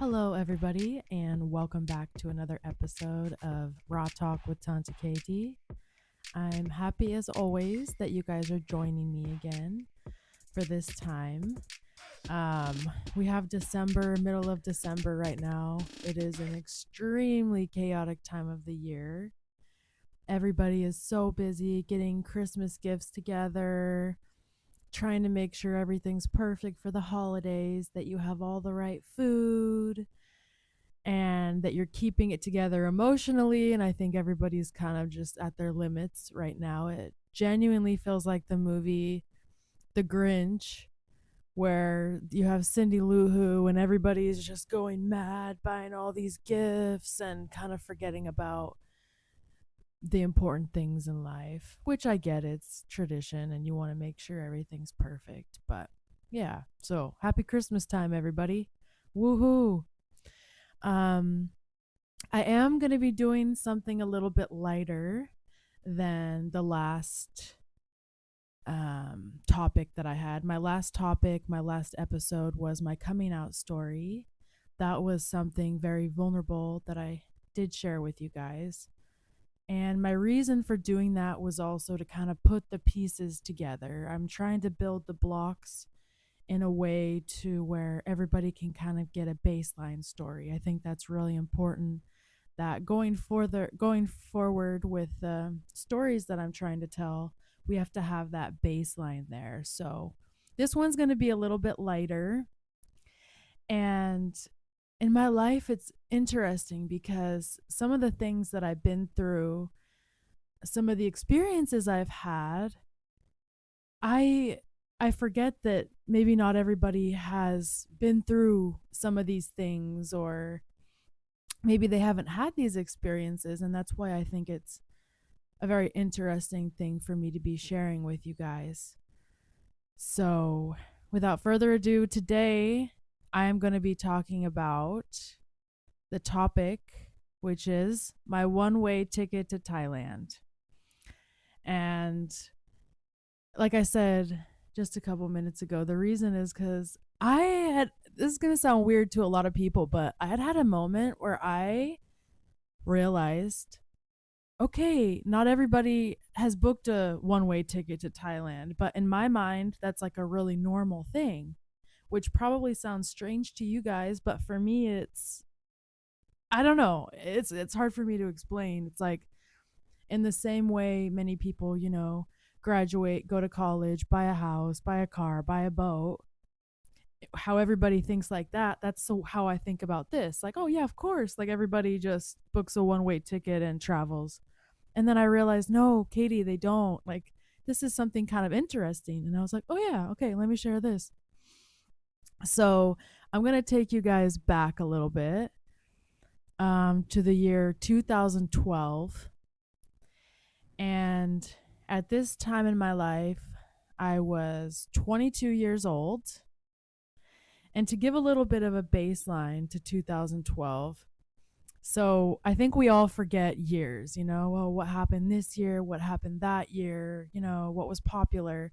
Hello, everybody, and welcome back to another episode of Raw Talk with Tanta Katie. I'm happy as always that you guys are joining me again for this time. Um, we have December, middle of December right now. It is an extremely chaotic time of the year. Everybody is so busy getting Christmas gifts together, trying to make sure everything's perfect for the holidays, that you have all the right food, and that you're keeping it together emotionally. And I think everybody's kind of just at their limits right now. It genuinely feels like the movie The Grinch, where you have Cindy Lou Who and everybody's just going mad buying all these gifts and kind of forgetting about the important things in life, which I get, it's tradition and you want to make sure everything's perfect. But yeah, so happy Christmas time, everybody. Woohoo. Um, I am going to be doing something a little bit lighter than the last topic that I had. My last topic, my last episode was my coming out story. That was something very vulnerable that I did share with you guys. And my reason for doing that was also to kind of put the pieces together. I'm trying to build the blocks in a way to where everybody can kind of get a baseline story. I think that's really important, that going forward with the stories that I'm trying to tell, we have to have that baseline there. So this one's going to be a little bit lighter. And in my life, it's interesting because some of the things that I've been through, some of the experiences I've had, I I forget that maybe not everybody has been through some of these things, or maybe they haven't had these experiences, and that's why I think it's a very interesting thing for me to be sharing with you guys. So, without further ado, today I am going to be talking about the topic, which is my one-way ticket to Thailand. And like I said just a couple minutes ago, the reason is because this is going to sound weird to a lot of people, but I had a moment where I realized, okay, not everybody has booked a one-way ticket to Thailand, but in my mind, that's like a really normal thing, which probably sounds strange to you guys, but for me, I don't know, it's hard for me to explain. It's like, in the same way many people, graduate, go to college, buy a house, buy a car, buy a boat, how everybody thinks like that. That's so how I think about this. Like, oh yeah, of course, like everybody just books a one-way ticket and travels. And then I realized, no, Katie, they don't. Like, this is something kind of interesting. And I was like, oh yeah, okay, let me share this. So I'm going to take you guys back a little bit, to the year 2012. And at this time in my life, I was 22 years old. And to give a little bit of a baseline to 2012, so I think we all forget years, well, what happened this year, what happened that year, what was popular.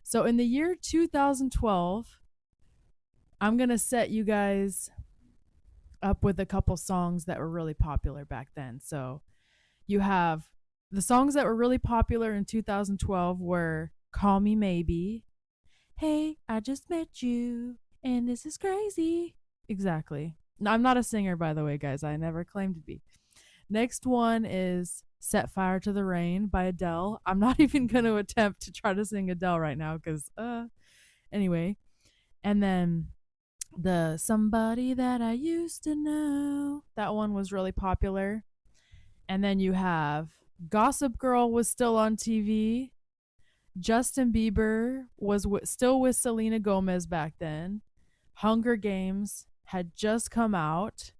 So in the year 2012, I'm going to set you guys up with a couple songs that were really popular back then. So you have the songs that were really popular in 2012 were Call Me Maybe, Hey, I Just Met You, and This Is Crazy. Exactly. No, I'm not a singer, by the way, guys. I never claimed to be. Next one is Set Fire to the Rain by Adele. I'm not even going to attempt to try to sing Adele right now because, anyway. And then the Somebody That I Used to Know. That one was really popular. And then you have Gossip Girl was still on TV. Justin Bieber was still with Selena Gomez back then. Hunger Games had just come out.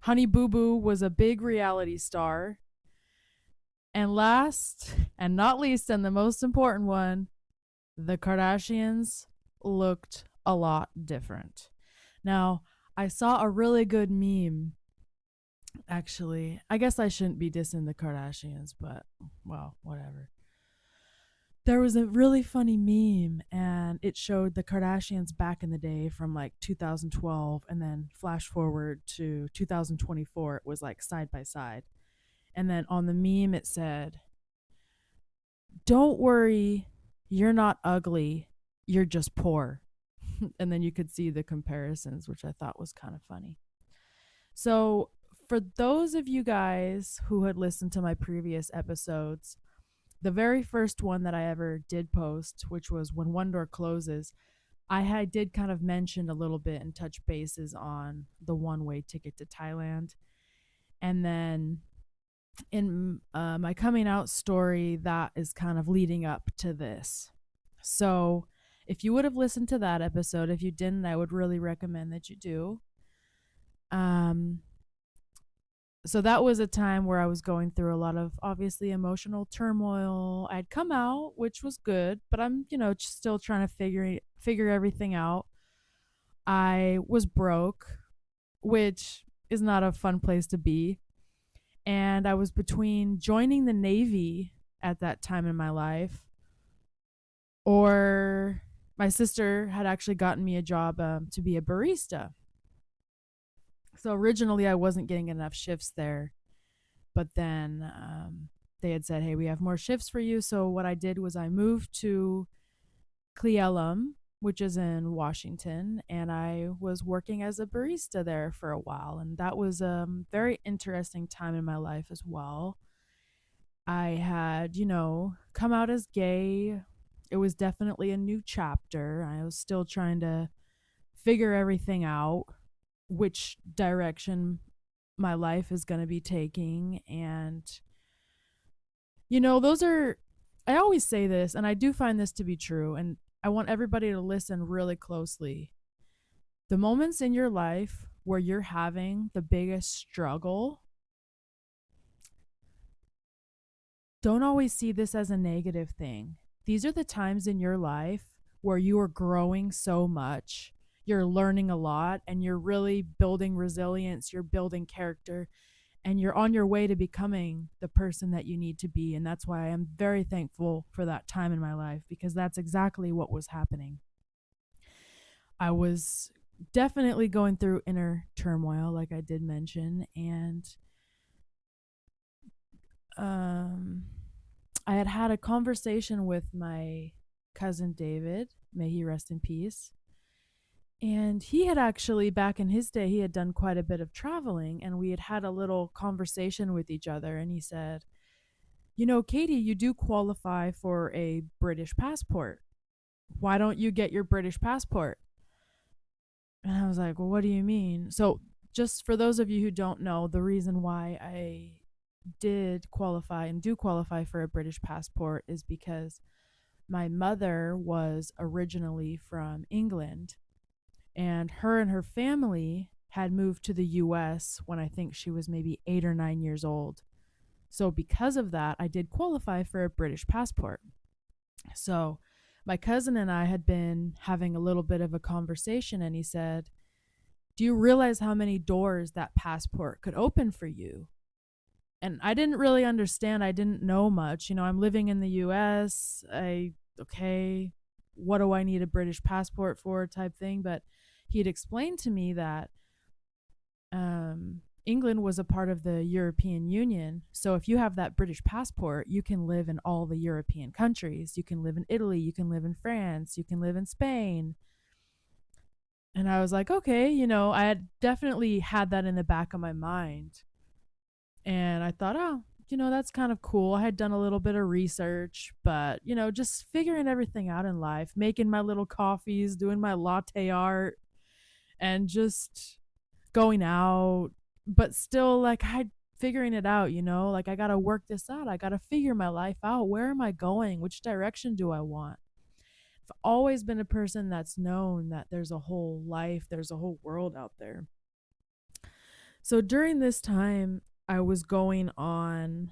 Honey Boo Boo was a big reality star. And last and not least, and the most important one, the Kardashians looked a lot different. Now, I saw a really good meme. Actually, I guess I shouldn't be dissing the Kardashians, but well, whatever. There was a really funny meme, and it showed the Kardashians back in the day from like 2012, and then flash forward to 2024. It was like side by side. And then on the meme, it said, "Don't worry, you're not ugly, you're just poor." And then you could see the comparisons, which I thought was kind of funny. So, for those of you guys who had listened to my previous episodes, the very first one that I ever did post, which was when one door closes, did kind of mention a little bit and touch bases on the one-way ticket to Thailand. And then in my coming out story, that is kind of leading up to this. So if you would have listened to that episode, if you didn't, I would really recommend that you do. Um, so that was a time where I was going through a lot of obviously emotional turmoil. I'd come out, which was good, but I'm, still trying to figure everything out. I was broke, which is not a fun place to be, and I was between joining the Navy at that time in my life, or my sister had actually gotten me a job to be a barista. So originally I wasn't getting enough shifts there, but then they had said, "Hey, we have more shifts for you." So what I did was I moved to Cleellum, which is in Washington, and I was working as a barista there for a while, and that was a very interesting time in my life as well. I had, come out as gay. It was definitely a new chapter. I was still trying to figure everything out, which direction my life is going to be taking. And, those are, I always say this, and I do find this to be true. And I want everybody to listen really closely. The moments in your life where you're having the biggest struggle, don't always see this as a negative thing. These are the times in your life where you are growing so much, you're learning a lot, and you're really building resilience, you're building character, and you're on your way to becoming the person that you need to be. And that's why I am very thankful for that time in my life, because that's exactly what was happening. I was definitely going through inner turmoil, like I did mention, and um, I had a conversation with my cousin David, may he rest in peace. And he had actually, back in his day, he had done quite a bit of traveling, and we had a little conversation with each other. And he said, "Katie, you do qualify for a British passport. Why don't you get your British passport?" And I was like, "Well, what do you mean?" So, just for those of you who don't know, the reason why I did qualify and do qualify for a British passport is because my mother was originally from England, and her family had moved to the US when I think she was maybe 8 or 9 years old. So because of that, I did qualify for a British passport. So my cousin and I had been having a little bit of a conversation, and he said, "Do you realize how many doors that passport could open for you?" And I didn't really understand. I didn't know much. I'm living in the US. Okay, what do I need a British passport for type thing? But he had explained to me that England was a part of the European Union. So if you have that British passport, you can live in all the European countries. You can live in Italy, you can live in France, you can live in Spain. And I was like, okay, I had definitely had that in the back of my mind. And I thought, oh, that's kind of cool. I had done a little bit of research, but, just figuring everything out in life, making my little coffees, doing my latte art, and just going out, but still like I figuring it out, like I got to work this out. I got to figure my life out. Where am I going? Which direction do I want? I've always been a person that's known that there's a whole life, there's a whole world out there. So during this time, I was going on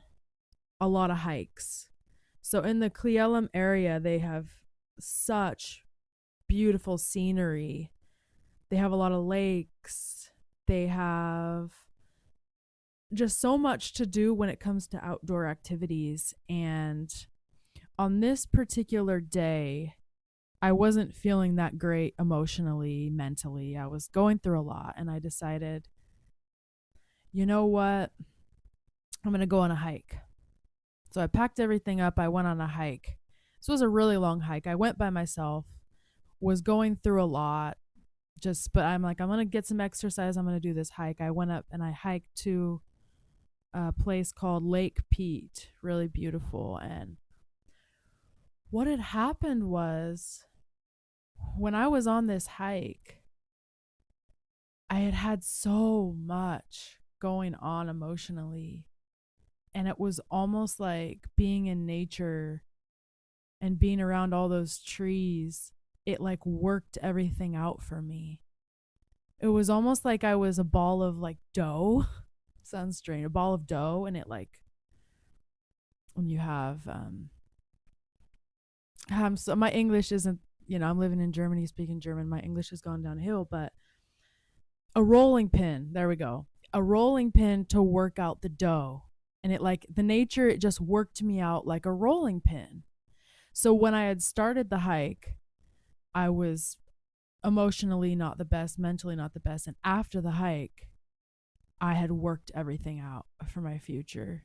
a lot of hikes. So in the Cleellum area, they have such beautiful scenery. They have a lot of lakes. They have just so much to do when it comes to outdoor activities. And on this particular day, I wasn't feeling that great emotionally, mentally. I was going through a lot, and I decided, you know what? I'm going to go on a hike. So I packed everything up. I went on a hike. This was a really long hike. I went by myself, was going through a lot, but I'm like, I'm going to get some exercise. I'm going to do this hike. I went up and I hiked to a place called Lake Pete, really beautiful. And what had happened was when I was on this hike, I had had so much going on emotionally. And it was almost like being in nature and being around all those trees. It like worked everything out for me. It was almost like I was a ball of like dough. Sounds strange. A ball of dough. And it like, when you have so my English isn't, I'm living in Germany, speaking German. My English has gone downhill, but a rolling pin. There we go. A rolling pin to work out the dough. And it like the nature, it just worked me out like a rolling pin. So when I had started the hike, I was emotionally not the best, mentally not the best. And after the hike, I had worked everything out for my future.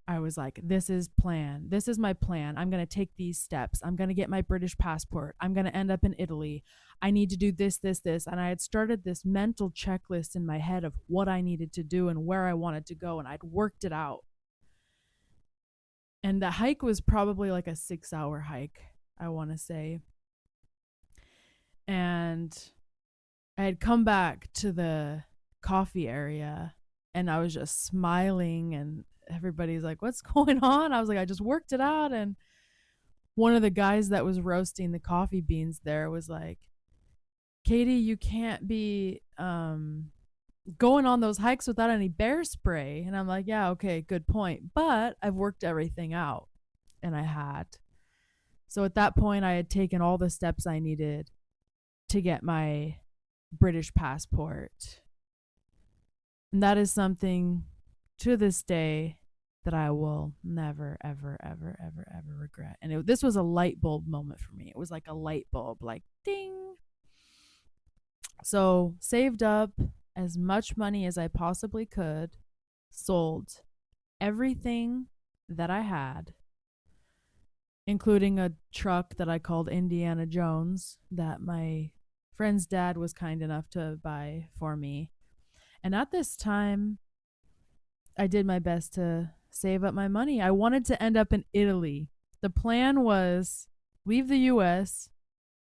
I was like, this is plan. This is my plan. I'm going to take these steps. I'm going to get my British passport. I'm going to end up in Italy. I need to do this, this, this. And I had started this mental checklist in my head of what I needed to do and where I wanted to go. And I'd worked it out. And the hike was probably like a 6-hour hike, I want to say. And I had come back to the coffee area and I was just smiling, and everybody's like, what's going on? I was like, I just worked it out. And one of the guys that was roasting the coffee beans there was like, Katie, you can't be going on those hikes without any bear spray. And I'm like, yeah, okay, good point. But I've worked everything out. And I had. So at that point, I had taken all the steps I needed to get my British passport. And that is something to this day that I will never, ever, ever, ever, ever regret. And this was a light bulb moment for me. It was like a light bulb, like ding. So saved up as much money as I possibly could, sold everything that I had, including a truck that I called Indiana Jones that my friend's dad was kind enough to buy for me. And at this time, I did my best to save up my money. I wanted to end up in Italy. The plan was leave the US,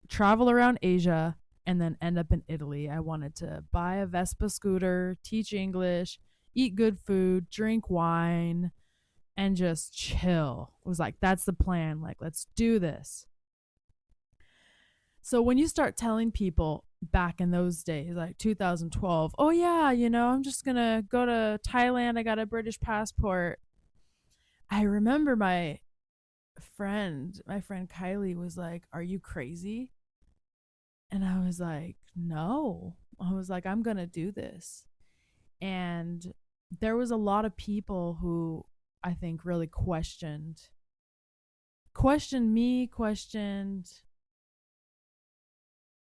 travel around Asia, and then end up in Italy. I wanted to buy a Vespa scooter, teach English, eat good food, drink wine, and just chill. It was like, that's the plan. Like, let's do this. So when you start telling people back in those days, like 2012, oh yeah, I'm just going to go to Thailand. I got a British passport. I remember my friend Kylie was like, are you crazy? And I was like, no. I was like, I'm going to do this. And there was a lot of people who I think really questioned me, questioned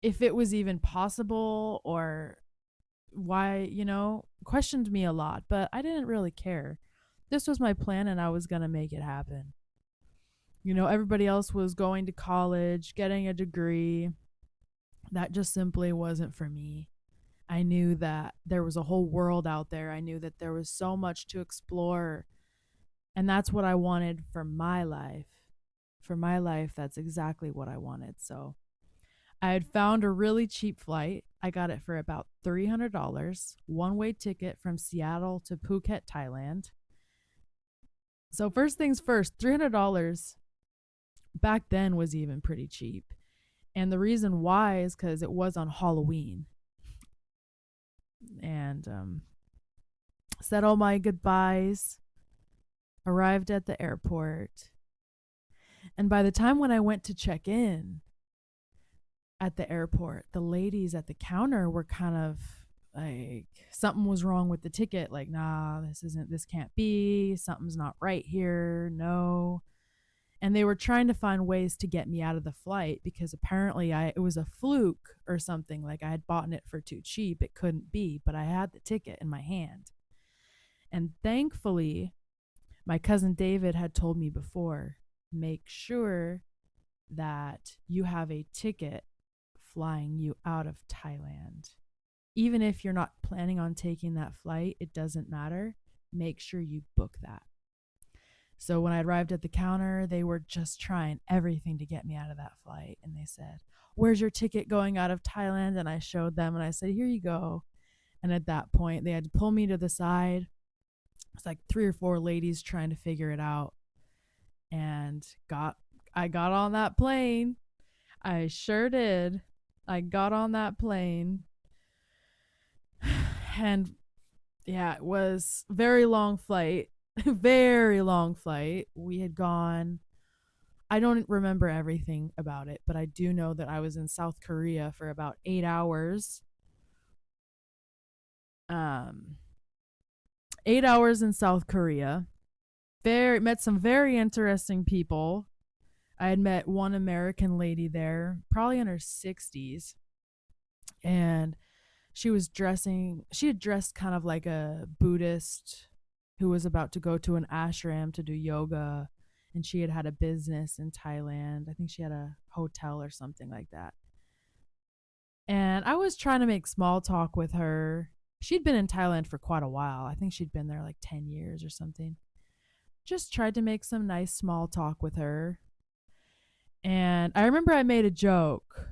if it was even possible or why, questioned me a lot, but I didn't really care. This was my plan and I was going to make it happen. Everybody else was going to college, getting a degree. That just simply wasn't for me. I knew that there was a whole world out there. I knew that there was so much to explore. And that's what I wanted for my life. For my life, that's exactly what I wanted. So I had found a really cheap flight. I got it for about $300, one-way ticket from Seattle to Phuket, Thailand. So first things first, $300 back then was even pretty cheap. And the reason why is because it was on Halloween. And said all my goodbyes, arrived at the airport. And by the time when I went to check in at the airport, the ladies at the counter were kind of like, something was wrong with the ticket. Like, nah, this can't be. Something's not right here. No. And they were trying to find ways to get me out of the flight because apparently it was a fluke or something. Like I had bought it for too cheap. It couldn't be, but I had the ticket in my hand. And thankfully, my cousin David had told me before, make sure that you have a ticket flying you out of Thailand. Even if you're not planning on taking that flight, it doesn't matter. Make sure you book that. So when I arrived at the counter, they were just trying everything to get me out of that flight. And they said, "Where's your ticket going out of Thailand?" And I showed them and I said, "Here you go." And at that point, they had to pull me to the side. It's like 3 or 4 ladies trying to figure it out. And I got on that plane. I sure did. I got on that plane. And yeah, it was very long flight. Very long flight. We had gone, I don't remember everything about it, but I do know that I was in South Korea for about 8 hours. Um 8 hours in South Korea. Very met some very interesting people. I had met one American lady there, probably in her 60s, and she had dressed kind of like a Buddhist who was about to go to an ashram to do yoga, and she had had a business in Thailand. I think she had a hotel or something like that. And I was trying to make small talk with her. She'd been in Thailand for quite a while. I think she'd been there like 10 years or something. Just tried to make some nice small talk with her. And I remember I made a joke.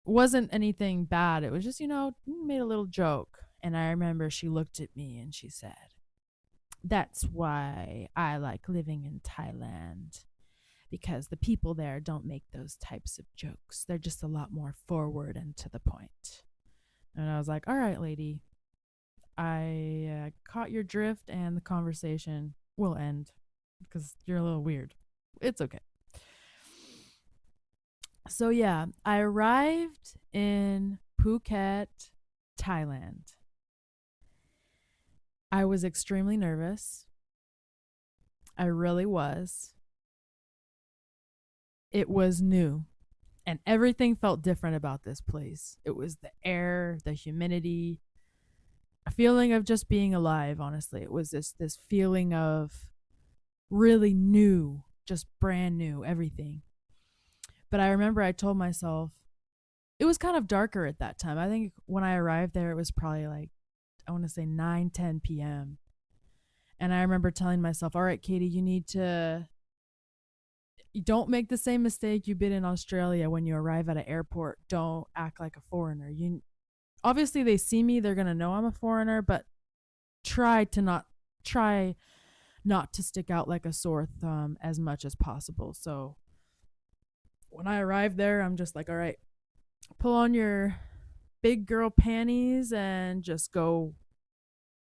Wasn't anything bad. It was just, made a little joke. And I remember she looked at me and she said, "That's why I like living in Thailand, because the people there don't make those types of jokes. They're just a lot more forward and to the point." And I was like, "All right, lady, I caught your drift and the conversation will end because you're a little weird. It's okay." So, yeah, I arrived in Phuket, Thailand. I was extremely nervous. I really was. It was new, and everything felt different about this place. It was the air, the humidity, a feeling of just being alive, honestly. It was this feeling of really new, just brand new, everything. But I remember I told myself, it was kind of darker at that time. I think when I arrived there, it was probably like, I want to say 9, 10 p.m. And I remember telling myself, "All right, Katie, you don't make the same mistake you did in Australia when you arrive at an airport. Don't act like a foreigner. You obviously they see me, they're going to know I'm a foreigner, but try not to stick out like a sore thumb as much as possible." So when I arrived there, I'm just like, "All right, pull on your big girl panties and just go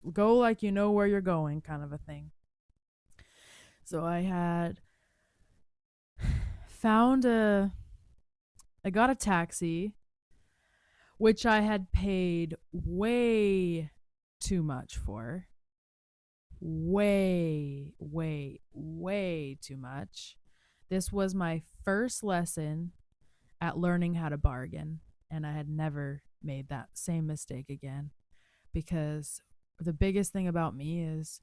like you know where you're going," kind of a thing. So found a I got a taxi, which I had paid way too much for. Way, way, way too much. This was my first lesson at learning how to bargain, and I had never made that same mistake again, because the biggest thing about me is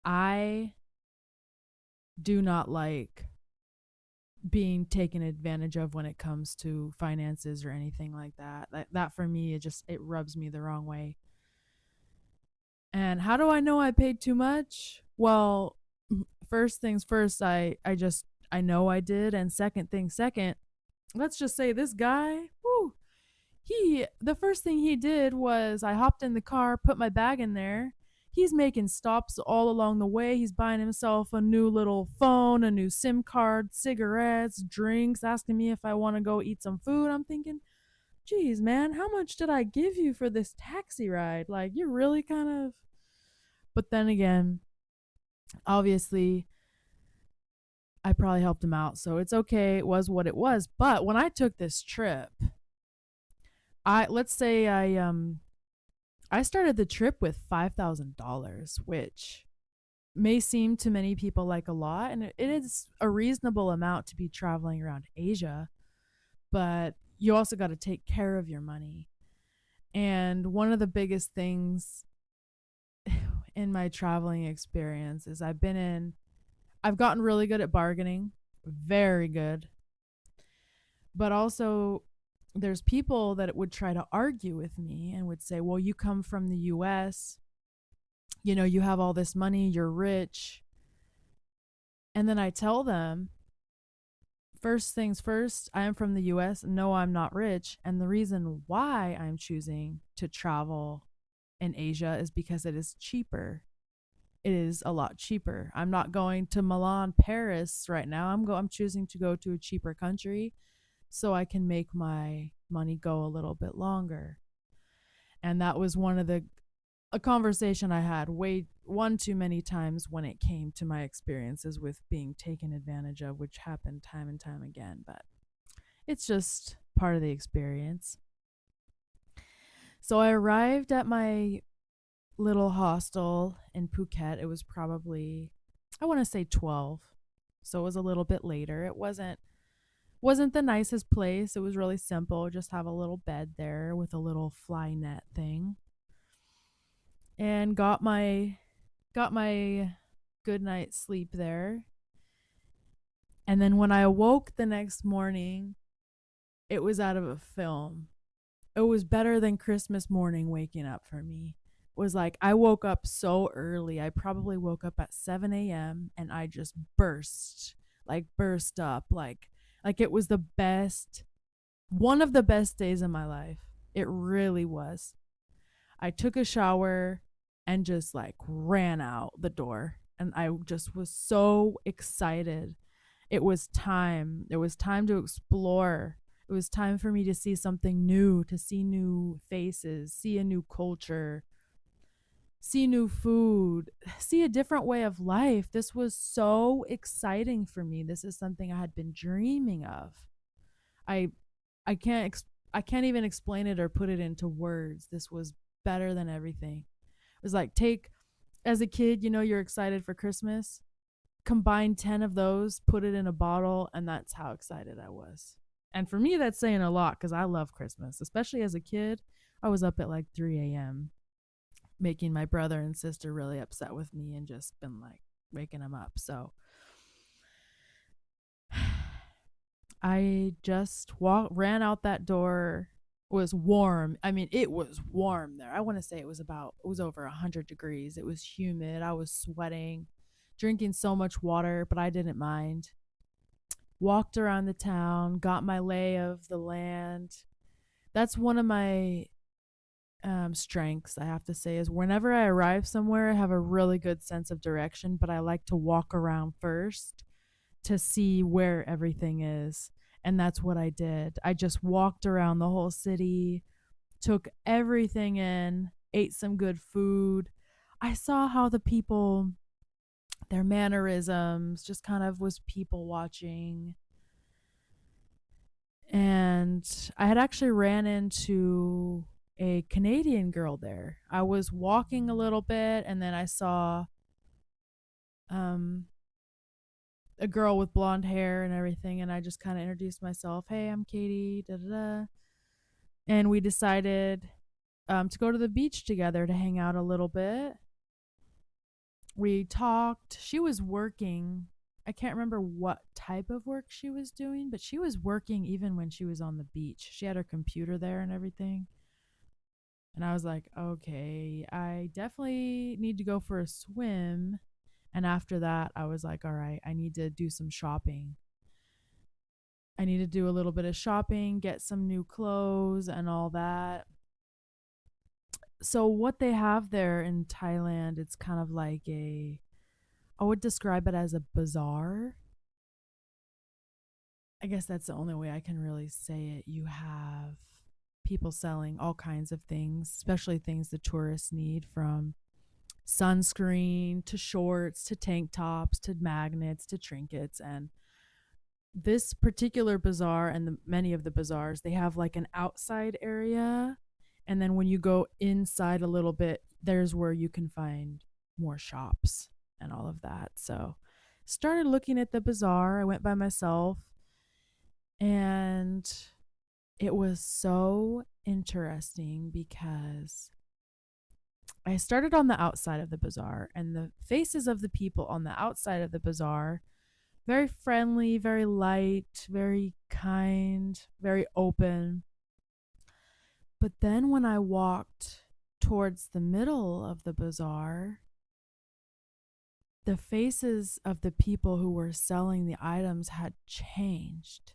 I do not like being taken advantage of when it comes to finances or anything like that. That for me, it rubs me the wrong way. And how do I know I paid too much? Well, first things first, I know I did, and second thing second, let's just say this guy, whoo, the first thing he did was I hopped in the car, put my bag in there. He's making stops all along the way. He's buying himself a new little phone, a new SIM card, cigarettes, drinks, asking me if I want to go eat some food. I'm thinking, "Geez, man, how much did I give you for this taxi ride? Like, you're really kind of." But then again, obviously, I probably helped him out, so it's okay. It was what it was. But when I took this trip, let's say I started the trip with $5,000, which may seem to many people like a lot, and it is a reasonable amount to be traveling around Asia, but you also got to take care of your money. And one of the biggest things in my traveling experience is I've gotten really good at bargaining, very good. But also there's people that would try to argue with me and would say, "Well, you come from the US, you have all this money, you're rich." And then I tell them, first things first, I am from the US. No, I'm not rich. And the reason why I'm choosing to travel in Asia is because it is cheaper. It is a lot cheaper. I'm not going to Milan, Paris right now. I'm choosing to go to a cheaper country so I can make my money go a little bit longer. And that was one of the a conversation I had way one too many times when it came to my experiences with being taken advantage of, which happened time and time again, but it's just part of the experience. So I arrived at my little hostel in Phuket. It was probably, I want to say 12. So it was a little bit later. It wasn't the nicest place. It was really simple. Just have a little bed there with a little fly net thing. And got my good night's sleep there. And then when I awoke the next morning, it was out of a film. It was better than Christmas morning waking up for me. It was like I woke up so early. I probably woke up at 7 a.m. and I just burst up like it was the best, one of the best days of my life. It really was. I took a shower and just like ran out the door. And I just was so excited. It was time. It was time to explore. It was time for me to see something new, to see new faces, see a new culture, see new food, see a different way of life. This was so exciting for me. This is something I had been dreaming of. I I can't I can't even explain it or put it into words. This was better than everything. It was like take as a kid, you're excited for Christmas. Combine 10 of those, put it in a bottle, and that's how excited I was. And for me, that's saying a lot because I love Christmas, especially as a kid. I was up at like 3 a.m., making my brother and sister really upset with me and just been like waking them up. So I just ran out that door. It was warm. I mean, it was warm there. I want to say it was over 100 degrees. It was humid. I was sweating, drinking so much water, but I didn't mind. Walked around the town, got my lay of the land. That's one of my strengths, I have to say, is whenever I arrive somewhere, I have a really good sense of direction, but I like to walk around first to see where everything is. And that's what I did. I just walked around the whole city, took everything in, ate some good food. I saw how the people, their mannerisms, just kind of was people watching. And I had actually ran into a Canadian girl there. I was walking a little bit and then I saw um a girl with blonde hair and everything, and I just kind of introduced myself. Hey, I'm Katie, da da da. And we decided to go to the beach together to hang out a little bit. We talked. She was working. I can't remember what type of work she was doing, but she was working even when she was on the beach. She had her computer there and everything. And I was like, okay, I definitely need to go for a swim. And after that, I was like, all right, I need to do some shopping. I need to do a little bit of shopping, get some new clothes and all that. So, what they have there in Thailand, it's kind of like I would describe it as a bazaar. I guess that's the only way I can really say it. You have people selling all kinds of things, especially things the tourists need, from sunscreen to shorts to tank tops to magnets to trinkets. And this particular bazaar and many of the bazaars, they have like an outside area. And then when you go inside a little bit, there's where you can find more shops. and all of that. So started looking at the bazaar. I went by myself, and it was so interesting because I started on the outside of the bazaar, and the faces of the people on the outside of the bazaar, very friendly, very light, very kind, very open. But then when I walked towards the middle of the bazaar, the faces of the people who were selling the items had changed.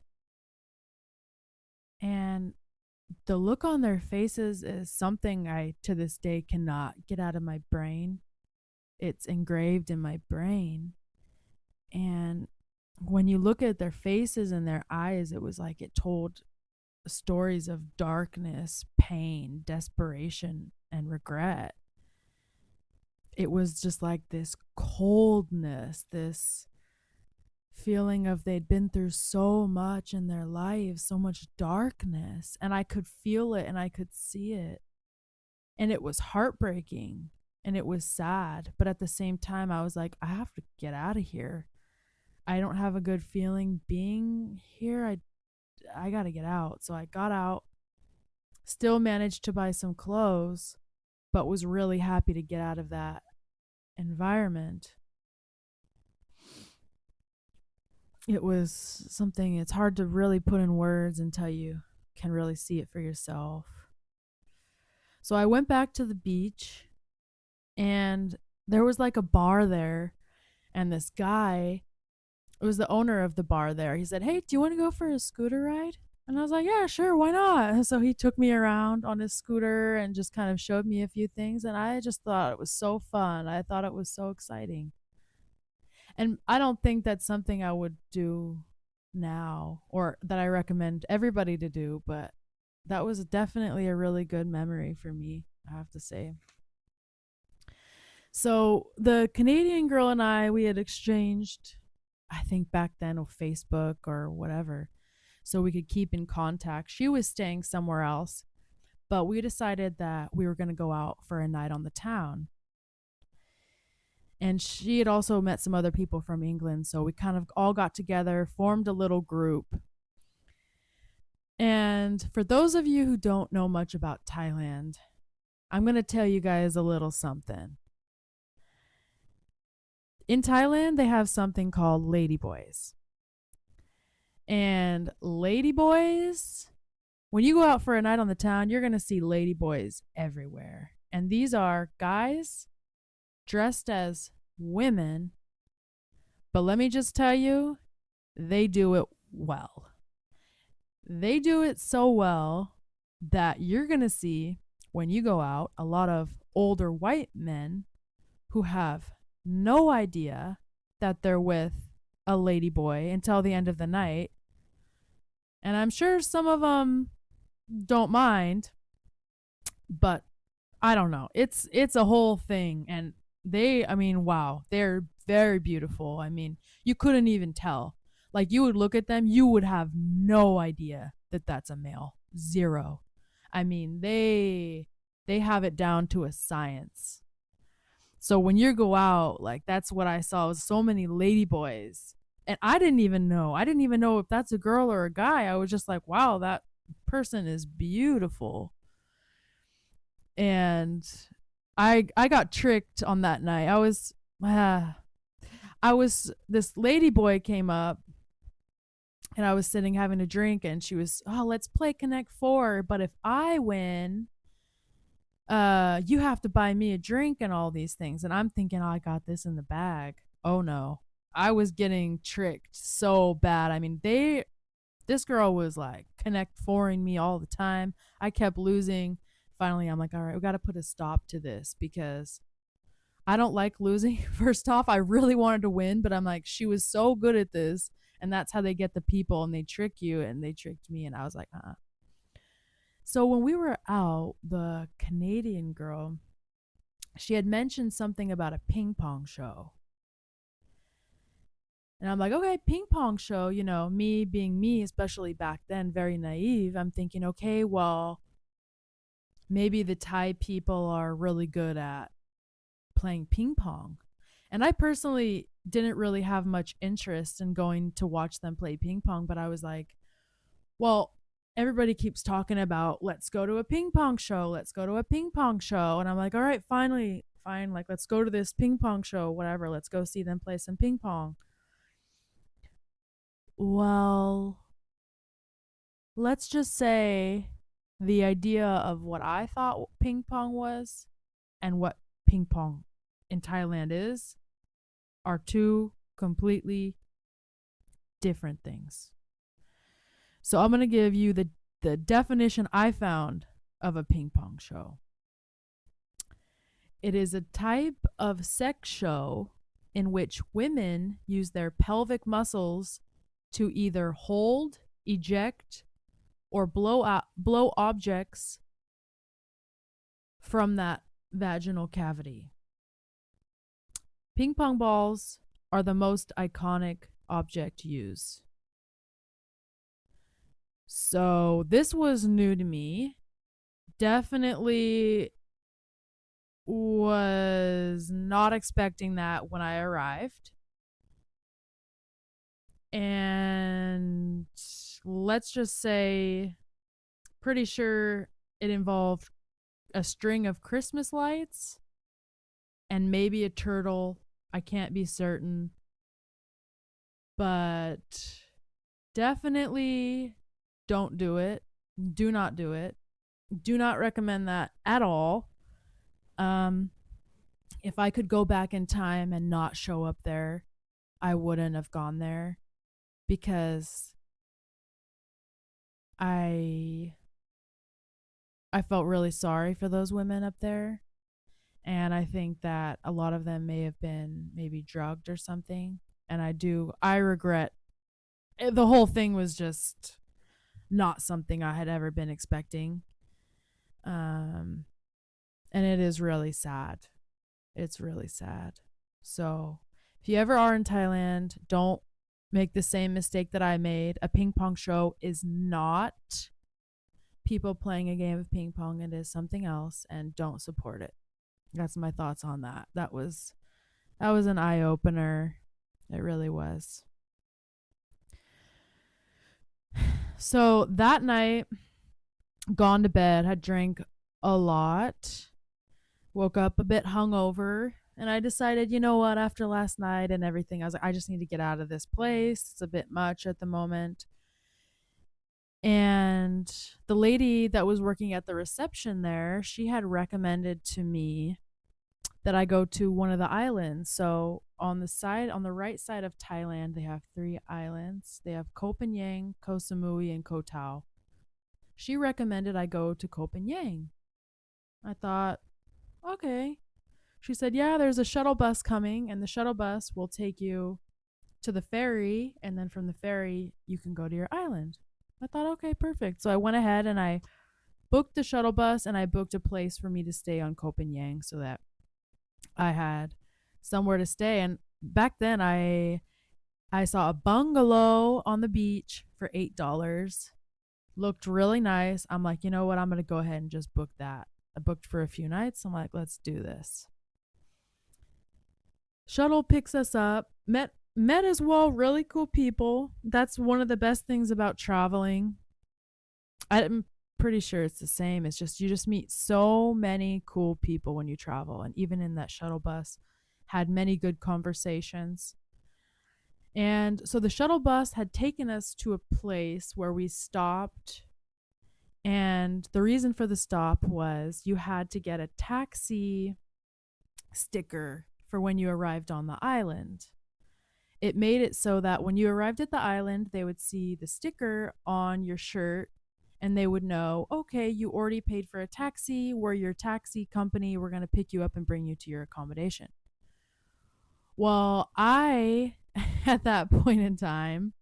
And the look on their faces is something I, to this day, cannot get out of my brain. It's engraved in my brain. And when you look at their faces and their eyes, it was like it told stories of darkness, pain, desperation, and regret. It was just like this coldness, this feeling of they'd been through so much in their lives, so much darkness, and I could feel it and I could see it. And it was heartbreaking and it was sad, but at the same time I was like, I have to get out of here. I don't have a good feeling being here. I got to get out. So I got out, still managed to buy some clothes, but was really happy to get out of that environment. It was something it's hard to really put in words until you can really see it for yourself. So I went back to the beach, and there was like a bar there, and this guy, it was the owner of the bar there. He said, "Hey, do you want to go for a scooter ride?" And I was like, "Yeah, sure, why not?" So he took me around on his scooter and just kind of showed me a few things, and I just thought it was so fun. I thought it was so exciting. And I don't think that's something I would do now or that I recommend everybody to do, but that was definitely a really good memory for me, I have to say. So the Canadian girl and I, we had exchanged, I think back then, on Facebook or whatever, so we could keep in contact. She was staying somewhere else, but we decided that we were going to go out for a night on the town. And she had also met some other people from England, so we kind of all got together, formed a little group. And for those of you who don't know much about Thailand, I'm going to tell you guys a little something. In Thailand, they have something called ladyboys. And ladyboys, when you go out for a night on the town, you're going to see ladyboys everywhere. And these are guys dressed as women. But let me just tell you, they do it well. They do it so well that you're going to see, when you go out, a lot of older white men who have no idea that they're with a ladyboy until the end of the night. And I'm sure some of them don't mind, but I don't know. It's a whole thing, and I mean, wow, they're very beautiful. I mean, you couldn't even tell. Like, you would look at them, you would have no idea that that's a male. Zero. I mean, they have it down to a science. So when you go out, like, that's what I saw, was so many ladyboys. And I didn't even know. I didn't even know if that's a girl or a guy. I was just like, wow, that person is beautiful. And I got tricked on that night. I was this lady boy came up, and I was sitting having a drink, and she was, "Oh, let's play Connect 4, but if I win, you have to buy me a drink and all these things." And I'm thinking, "Oh, I got this in the bag." Oh no. I was getting tricked so bad. I mean, this girl was like Connect 4ing me all the time. I kept losing. Finally, I'm like, all right, we got to put a stop to this because I don't like losing. First off, I really wanted to win, but I'm like, she was so good at this. And that's how they get the people, and they trick you, and they tricked me. And I was like, So when we were out, the Canadian girl, she had mentioned something about a ping pong show. And I'm like, okay, ping pong show, me being me, especially back then, very naive. I'm thinking, okay, well, maybe the Thai people are really good at playing ping pong. And I personally didn't really have much interest in going to watch them play ping pong, but I was like, well, everybody keeps talking about let's go to a ping pong show, let's go to a ping pong show. And I'm like, all right, finally, fine, like let's go to this ping pong show, whatever, let's go see them play some ping pong. Well, let's just say the idea of what I thought ping pong was and what ping pong in Thailand is are two completely different things. So I'm going to give you the definition I found of a ping pong show. It is a type of sex show in which women use their pelvic muscles to either hold, eject, or blow objects from that vaginal cavity. Ping pong balls are the most iconic object used. So this was new to me. Definitely was not expecting that when I arrived. And let's just say, pretty sure it involved a string of Christmas lights and maybe a turtle. I can't be certain. But definitely don't do it. Do not do it. Do not recommend that at all. Um, if I could go back in time and not show up there, I wouldn't have gone there because I I felt really sorry for those women up there. And I think that a lot of them may have been maybe drugged or something. And I regret the whole thing was just not something I had ever been expecting. Um, and it is really sad. It's really sad. So if you ever are in Thailand, don't make the same mistake that I made. A ping pong show is not people playing a game of ping pong. It is something else, and don't support it. That's my thoughts on that. That was an eye opener. It really was. So that night, gone to bed, had drank a lot, woke up a bit hungover, and I decided, you know what, after last night and everything, I was like, I just need to get out of this place. It's a bit much at the moment. And the lady that was working at the reception there, she had recommended to me that I go to one of the islands. So on the right side of Thailand, they have three islands. They have Koh Phangan, Koh Samui, and Koh Tao. She recommended I go to Koh Phangan. I thought, okay. She said, yeah, there's a shuttle bus coming, and the shuttle bus will take you to the ferry, and then from the ferry, you can go to your island. I thought, okay, perfect. So I went ahead and I booked the shuttle bus, and I booked a place for me to stay on Koh Phangan so that I had somewhere to stay. And back then, I saw a bungalow on the beach for $8. Looked really nice. I'm like, you know what? I'm gonna go ahead and just book that. I booked for a few nights. I'm like, let's do this. Shuttle picks us up. Met as well really cool people. That's one of the best things about traveling. I'm pretty sure it's the same. It's just you just meet so many cool people when you travel, and even in that shuttle bus had many good conversations. And so the shuttle bus had taken us to a place where we stopped, and the reason for the stop was you had to get a taxi sticker for when you arrived on the island. It made it so that when you arrived at the island, they would see the sticker on your shirt and they would know, okay, you already paid for a taxi. We're your taxi company. We're going to pick you up and bring you to your accommodation. Well, I, at that point in time,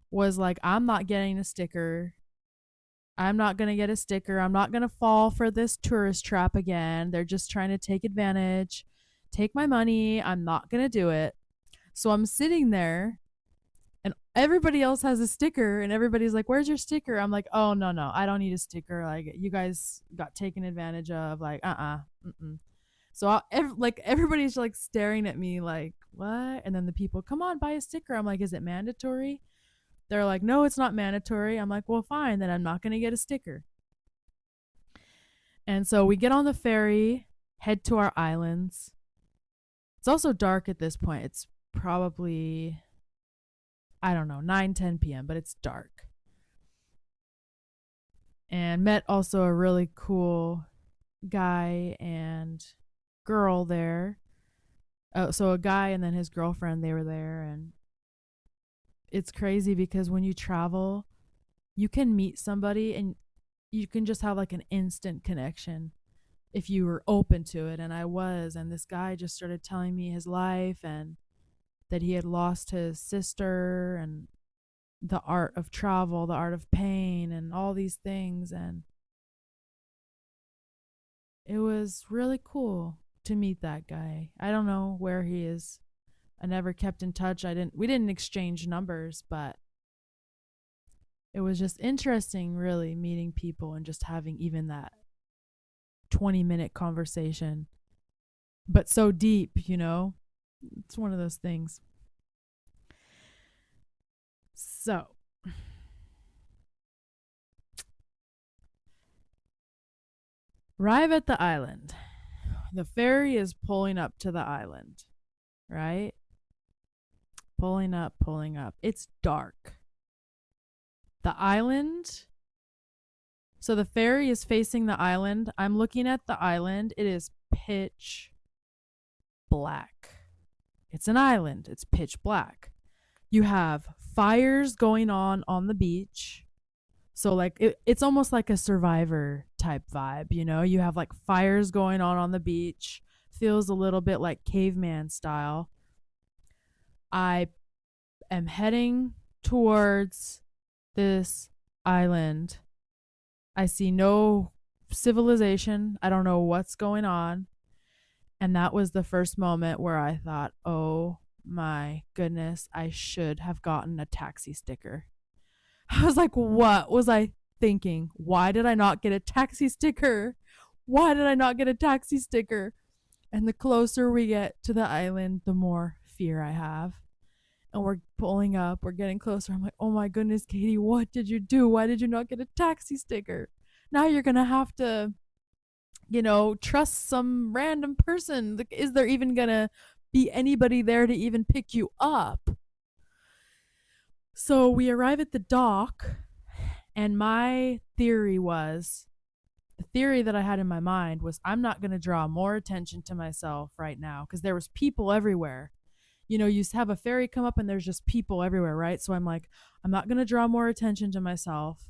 was like, I'm not getting a sticker. I'm not going to get a sticker. I'm not going to fall for this tourist trap again. They're just trying to take advantage, take my money. I'm not going to do it. So I'm sitting there and everybody else has a sticker and everybody's like, where's your sticker? I'm like, oh, no, I don't need a sticker. Like, you guys got taken advantage of. Like, mm-mm. So everybody's like staring at me like, what? And then the people, come on, buy a sticker. I'm like, is it mandatory? They're like, no, it's not mandatory. I'm like, well, fine, then I'm not going to get a sticker. And so we get on the ferry, head to our islands. It's also dark at this point. It's probably, I don't know, 9, 10 p.m., but it's dark. And met also a really cool guy and girl there. So a guy and then his girlfriend, they were there. And it's crazy because when you travel, you can meet somebody and you can just have like an instant connection if you were open to it. And I was. And this guy just started telling me his life and that he had lost his sister and the art of travel, the art of pain, and all these things. And it was really cool to meet that guy. I don't know where he is. I never kept in touch. We didn't exchange numbers, but it was just interesting really meeting people and just having even that 20-minute conversation. But so deep, you know? It's one of those things. So, arrive at the island. The ferry is pulling up to the island, right? Pulling up, pulling up. It's dark. The island. So the ferry is facing the island. I'm looking at the island. It is pitch black. It's an island. It's pitch black. You have fires going on the beach. So like it's almost like a Survivor type vibe, you know? You have like fires going on the beach. Feels a little bit like caveman style. I am heading towards this island. I see no civilization. I don't know what's going on. And that was the first moment where I thought, oh my goodness, I should have gotten a taxi sticker. I was like, what was I thinking? Why did I not get a taxi sticker? Why did I not get a taxi sticker? And the closer we get to the island, the more fear I have. And we're pulling up, we're getting closer. I'm like, oh my goodness, Katie, what did you do? Why did you not get a taxi sticker? Now you're going to have to, trust some random person. Is there even going to be anybody there to even pick you up? So we arrive at the dock, and the theory that I had in my mind was, I'm not going to draw more attention to myself right now because there was people everywhere. You have a ferry come up and there's just people everywhere, right? So I'm like, I'm not going to draw more attention to myself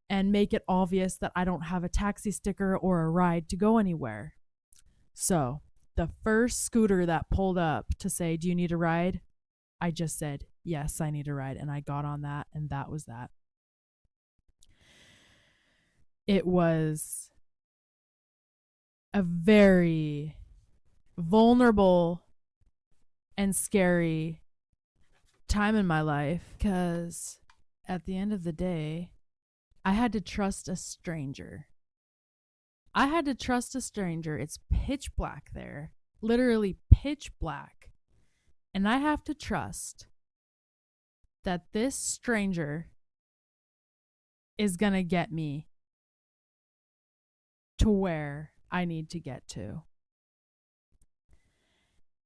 and make it obvious that I don't have a taxi sticker or a ride to go anywhere. So the first scooter that pulled up to say, do you need a ride? I just said, yes, I need a ride. And I got on that, and that was that. It was a very vulnerable and scary time in my life because at the end of the day, I had to trust a stranger. It's pitch black there, literally pitch black. And I have to trust that this stranger is going to get me to where I need to get to.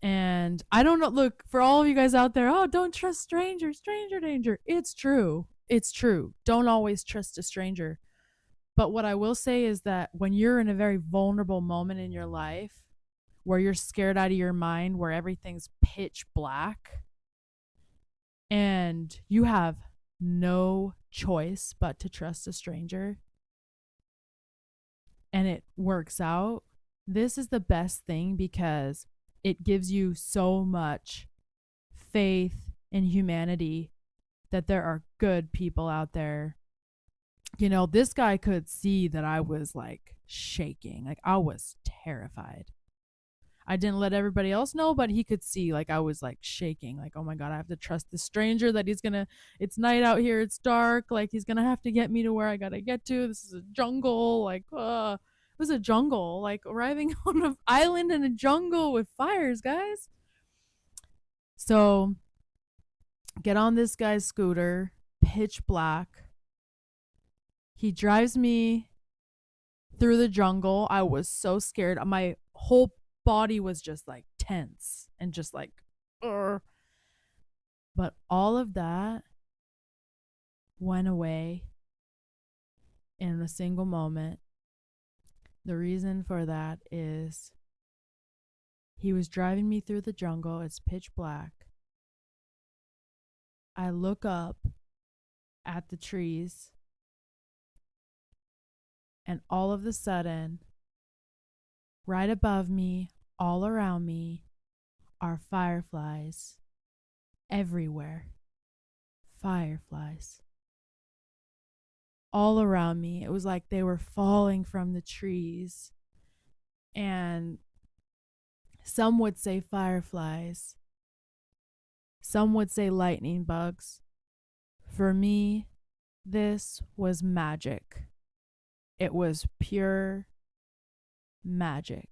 And I don't know, look, for all of you guys out there, oh, don't trust strangers, stranger danger. It's true. Don't always trust a stranger. But what I will say is that when you're in a very vulnerable moment in your life, where you're scared out of your mind, where everything's pitch black, and you have no choice but to trust a stranger, and it works out, this is the best thing because it gives you so much faith in humanity that there are good people out there. This guy could see that I was like shaking, like I was terrified. I didn't let everybody else know, but he could see like I was like shaking, like, oh my God, I have to trust this stranger that it's night out here, it's dark, like he's gonna have to get me to where I gotta get to. This is a jungle, like, it was a jungle, like arriving on an island in a jungle with fires, guys. So get on this guy's scooter, pitch black. He drives me through the jungle. I was so scared. My whole body was just like tense and just like, Ugh. But all of that went away in a single moment. The reason for that is he was driving me through the jungle. It's pitch black. I look up at the trees, and all of a sudden, right above me, all around me, are fireflies everywhere. Fireflies. All around me. It was like they were falling from the trees. And some would say fireflies. Some would say lightning bugs. For me, this was magic. It was pure magic.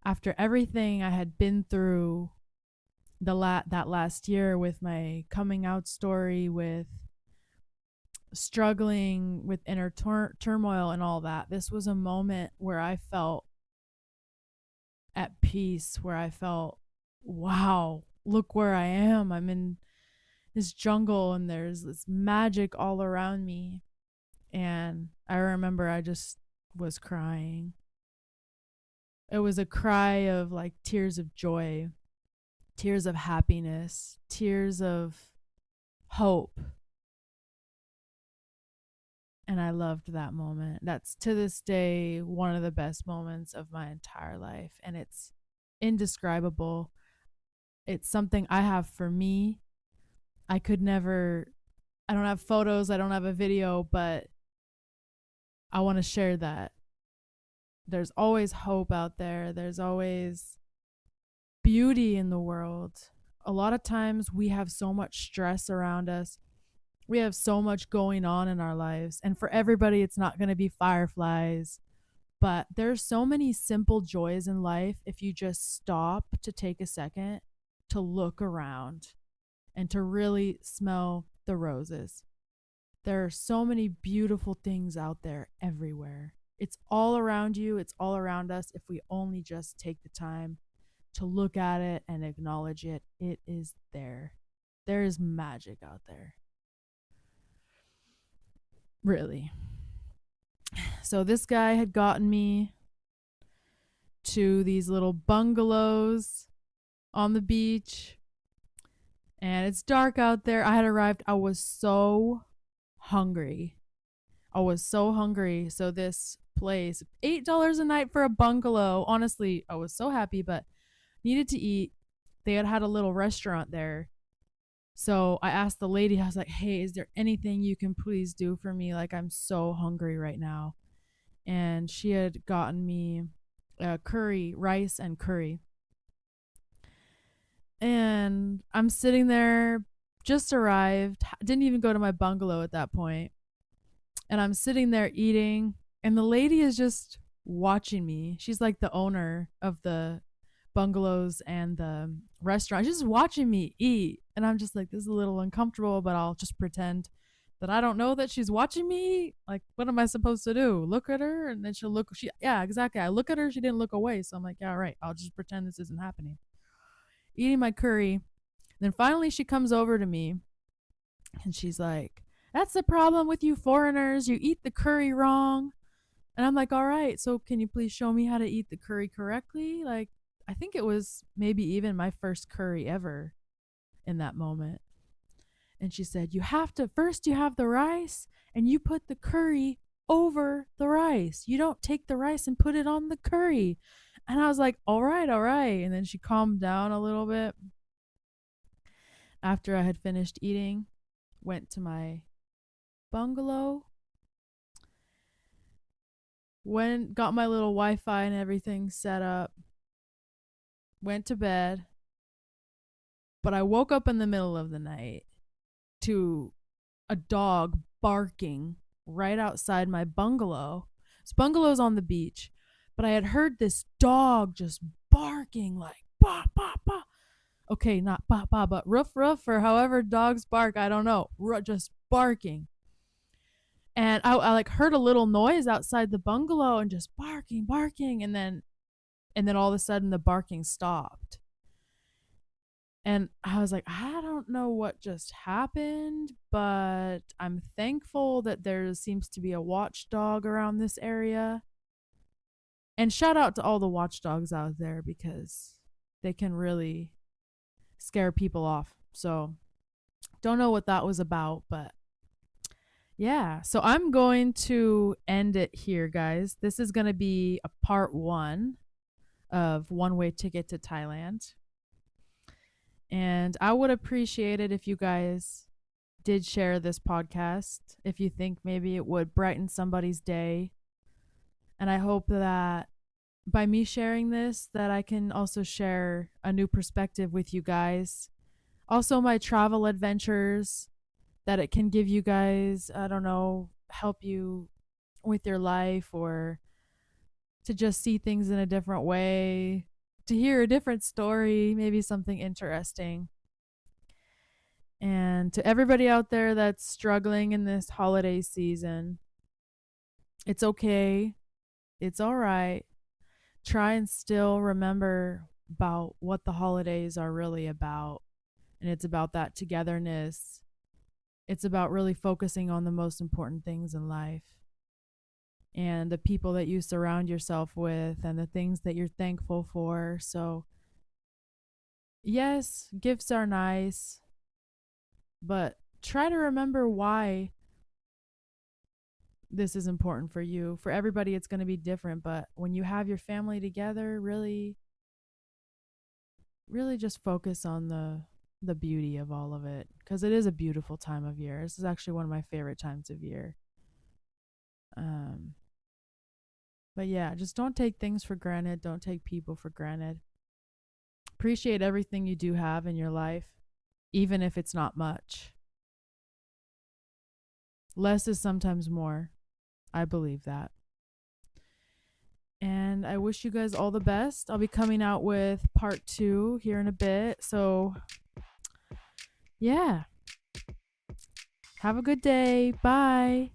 After everything I had been through that last year with my coming out story, with struggling with inner turmoil and all that, this was a moment where I felt at peace, where I felt, wow, look where I am. I'm in this jungle and there's this magic all around me. And I remember I just was crying. It was a cry of like tears of joy, tears of happiness, tears of hope. And I loved that moment. That's to this day one of the best moments of my entire life. And it's indescribable. It's something I have for me. I don't have photos, I don't have a video, but I want to share that. There's always hope out there. There's always beauty in the world. A lot of times we have so much stress around us. We have so much going on in our lives. And for everybody, it's not going to be fireflies. But there's so many simple joys in life if you just stop to take a second to look around and to really smell the roses. There are so many beautiful things out there everywhere. It's all around you. It's all around us. If we only just take the time to look at it and acknowledge it, it is there. There is magic out there. Really. So this guy had gotten me to these little bungalows on the beach, and it's dark out there. I had arrived. I was so hungry. So this place, $8 a night for a bungalow. Honestly, I was so happy, but needed to eat. They had a little restaurant there. So I asked the lady, I was like, hey, is there anything you can please do for me? Like, I'm so hungry right now. And she had gotten me curry, rice and curry. And I'm sitting there, just arrived, didn't even go to my bungalow at that point. And I'm sitting there eating, and the lady is just watching me. She's like the owner of the bungalows and the restaurant. She's just watching me eat. And I'm just like, this is a little uncomfortable, but I'll just pretend that I don't know that she's watching me. Like, what am I supposed to do? Look at her? And then she'll look. Yeah, exactly. I look at her. She didn't look away. So I'm like, yeah, right. I'll just pretend this isn't happening. Eating my curry. Then finally she comes over to me and she's like, that's the problem with you foreigners. You eat the curry wrong. And I'm like, all right, so can you please show me how to eat the curry correctly? Like, I think it was maybe even my first curry ever in that moment. And she said, you have the rice and you put the curry over the rice. You don't take the rice and put it on the curry. And I was like, all right. And then she calmed down a little bit. After I had finished eating, went to my bungalow, got my little Wi-Fi and everything set up, went to bed. But I woke up in the middle of the night to a dog barking right outside my bungalow. This bungalow's on the beach, but I had heard this dog just barking like bah bah bah. Okay, not bah bah, but roof roof or however dogs bark. I don't know. Just barking. And I like heard a little noise outside the bungalow and just barking, barking, and then all of a sudden the barking stopped. And I was like, I don't know what just happened, but I'm thankful that there seems to be a watchdog around this area. And shout out to all the watchdogs out there because they can really scare people off. So, don't know what that was about, but yeah. So, I'm going to end it here, guys. This is going to be a part 1 of One Way Ticket to Thailand. And I would appreciate it if you guys did share this podcast, if you think maybe it would brighten somebody's day. And I hope that by me sharing this, that I can also share a new perspective with you guys. Also my travel adventures, that it can give you guys, I don't know, help you with your life, or to just see things in a different way, to hear a different story, maybe something interesting. And to everybody out there that's struggling in this holiday season, it's okay. It's all right. Try and still remember about what the holidays are really about. And it's about that togetherness. It's about really focusing on the most important things in life and the people that you surround yourself with and the things that you're thankful for. So, yes, gifts are nice, but try to remember why this is important for you. For everybody, it's going to be different, but when you have your family together, really, really just focus on the beauty of all of it, because it is a beautiful time of year. This is actually one of my favorite times of year. Um, but yeah, just don't take things for granted. Don't take people for granted. Appreciate everything you do have in your life, even if it's not much. Less is sometimes more. I believe that. And I wish you guys all the best. I'll be coming out with part 2 here in a bit. So, yeah. Have a good day. Bye.